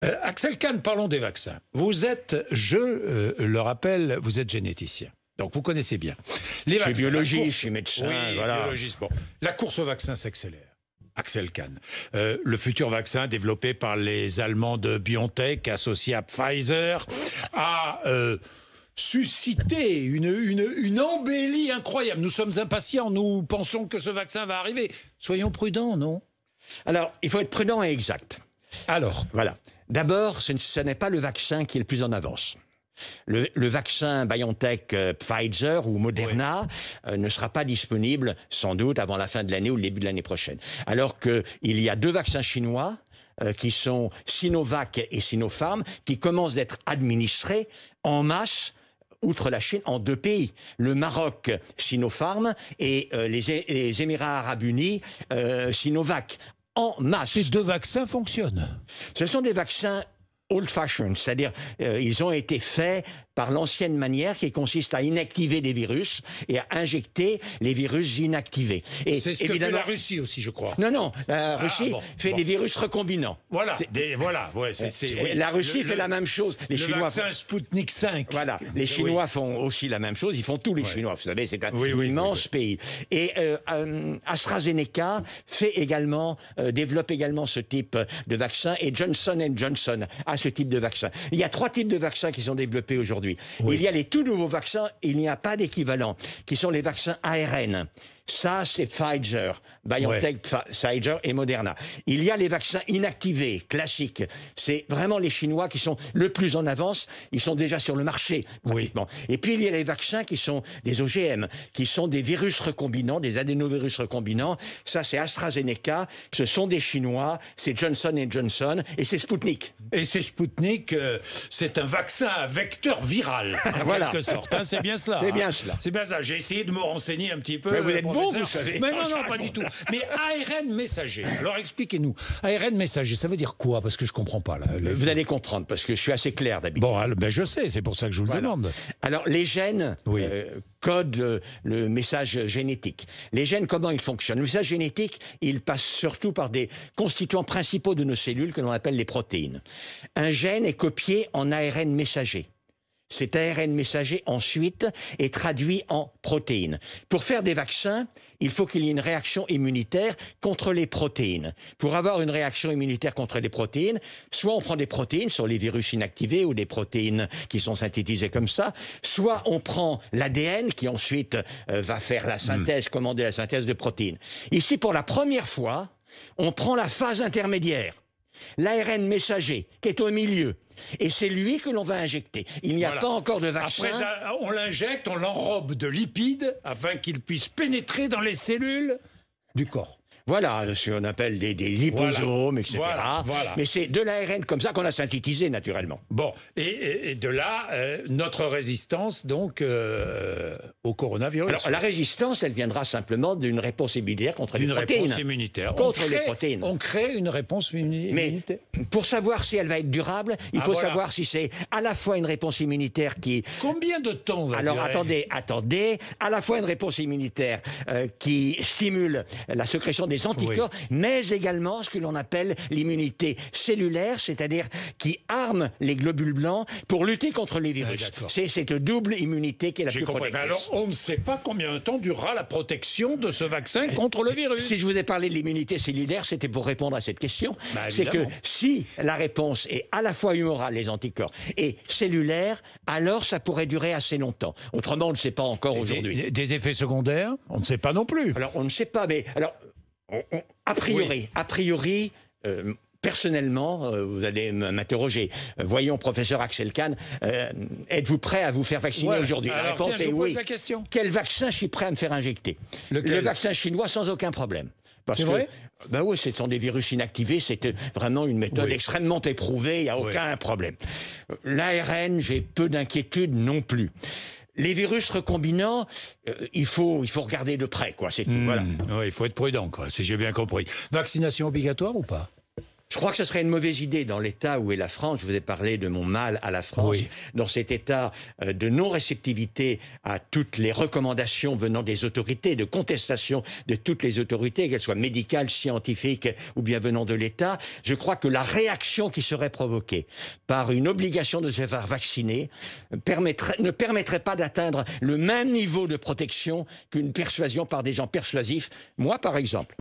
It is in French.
Axel Kahn, parlons des vaccins. Vous êtes, je le rappelle, vous êtes généticien. Donc vous connaissez bien. Les vaccins, je suis biologiste, je suis médecin. Oui, voilà. Biologiste. Bon, la course au vaccin s'accélère. Axel Kahn. Le futur vaccin développé par les Allemands de BioNTech, associé à Pfizer, a suscité une embellie incroyable. Nous sommes impatients, nous pensons que ce vaccin va arriver. Soyons prudents, non? Alors, il faut être prudent et exact. Alors, voilà. D'abord, ce n'est pas le vaccin qui est le plus en avance. Le vaccin BioNTech, Pfizer ou Moderna ne sera pas disponible sans doute avant la fin de l'année ou le début de l'année prochaine. Alors qu'il y a 2 vaccins chinois qui sont Sinovac et Sinopharm qui commencent d'être administrés en masse outre la Chine, en 2 pays. Le Maroc, Sinopharm, et les Émirats arabes unis, Sinovac. En masse. Ces 2 vaccins fonctionnent. Ce sont des vaccins old-fashioned, c'est-à-dire ils ont été faits par l'ancienne manière qui consiste à inactiver des virus et à injecter les virus inactivés. Et c'est ce que fait la Russie aussi, je crois. Non, la Russie fait des virus recombinants. Voilà, la Russie fait la même chose. Les Chinois vaccin Sputnik 5. Voilà, les Chinois font aussi la même chose. Ils font tous les Chinois. Vous savez, c'est un immense pays. Et AstraZeneca développe également ce type de vaccin. Et Johnson & Johnson a ce type de vaccin. Il y a 3 types de vaccins qui sont développés aujourd'hui. Il y a les tout nouveaux vaccins, il n'y a pas d'équivalent, qui sont les vaccins ARN. Ça, c'est Pfizer, BioNTech, Pfizer et Moderna. Il y a les vaccins inactivés, classiques. C'est vraiment les Chinois qui sont le plus en avance. Ils sont déjà sur le marché, pratiquement. Et puis, il y a les vaccins qui sont des OGM, qui sont des virus recombinants, des adénovirus recombinants. Ça, c'est AstraZeneca. Ce sont des Chinois. C'est Johnson & Johnson. Et c'est Sputnik. Et c'est Sputnik, c'est un vaccin à vecteur viral, en quelque sorte. Hein, c'est bien cela. C'est bien cela. C'est bien ça. J'ai essayé de me renseigner un petit peu. Mais vous êtes bon, vous savez. Mais non, pas du tout. Mais ARN messager. Alors expliquez-nous. ARN messager, ça veut dire quoi? Parce que je comprends pas. Là. Vous allez comprendre, parce que je suis assez clair d'habitude. Bon, ben je sais, c'est pour ça que je vous le demande. Alors les gènes codent le message génétique. Les gènes, comment ils fonctionnent? Le message génétique, il passe surtout par des constituants principaux de nos cellules que l'on appelle les protéines. Un gène est copié en ARN messager. Cet ARN messager, ensuite, est traduit en protéines. Pour faire des vaccins, il faut qu'il y ait une réaction immunitaire contre les protéines. Pour avoir une réaction immunitaire contre les protéines, soit on prend des protéines sur les virus inactivés ou des protéines qui sont synthétisées comme ça, soit on prend l'ADN qui ensuite va faire la synthèse, commander la synthèse de protéines. Ici, pour la première fois, on prend la phase intermédiaire. L'ARN messager, qui est au milieu. Et c'est lui que l'on va injecter. Il n'y a pas encore de vaccin. Après, on l'injecte, on l'enrobe de lipides afin qu'il puisse pénétrer dans les cellules du corps. Voilà, ce qu'on appelle des liposomes, etc. Voilà. Mais c'est de l'ARN comme ça qu'on a synthétisé, naturellement. Bon, et de là, notre résistance, donc, au coronavirus. Alors, la résistance, elle viendra simplement d'une réponse immunitaire contre les protéines. Une réponse immunitaire. Contre les protéines. On crée une réponse immunitaire. Mais pour savoir si elle va être durable, il faut savoir si c'est à la fois une réponse immunitaire qui... Combien de temps va Alors, durer? attendez. À la fois une réponse immunitaire qui stimule la sécrétion des anticorps, mais également ce que l'on appelle l'immunité cellulaire, c'est-à-dire qui arme les globules blancs pour lutter contre les virus. C'est cette double immunité qui est la plus protectrice. Mais alors, on ne sait pas combien de temps durera la protection de ce vaccin contre le virus. Si je vous ai parlé de l'immunité cellulaire, c'était pour répondre à cette question. C'est que si la réponse est à la fois humorale, les anticorps, et cellulaire, alors ça pourrait durer assez longtemps. Autrement, on ne sait pas encore aujourd'hui. Des effets secondaires, on ne sait pas non plus. Alors, on ne sait pas, mais... Alors, a priori, personnellement, vous allez m'interroger. Voyons, professeur Axel Kahn, êtes-vous prêt à vous faire vacciner aujourd'hui? La réponse est oui. La question. Quel vaccin je suis prêt à me faire injecter? Le vaccin chinois sans aucun problème. C'est vrai? Ben oui, ce sont des virus inactivés, c'est vraiment une méthode extrêmement éprouvée, il n'y a aucun problème. L'ARN, j'ai peu d'inquiétude non plus. Les virus recombinants, il faut regarder de près, quoi. C'est tout. Voilà. Oui, il faut être prudent, quoi. Si j'ai bien compris. Vaccination obligatoire ou pas? Je crois que ce serait une mauvaise idée dans l'état où est la France. Je vous ai parlé de mon mal à la France. Oui. Dans cet état de non-réceptivité à toutes les recommandations venant des autorités, de contestation de toutes les autorités, qu'elles soient médicales, scientifiques ou bien venant de l'État, je crois que la réaction qui serait provoquée par une obligation de se faire vacciner ne permettrait pas d'atteindre le même niveau de protection qu'une persuasion par des gens persuasifs. Moi, par exemple.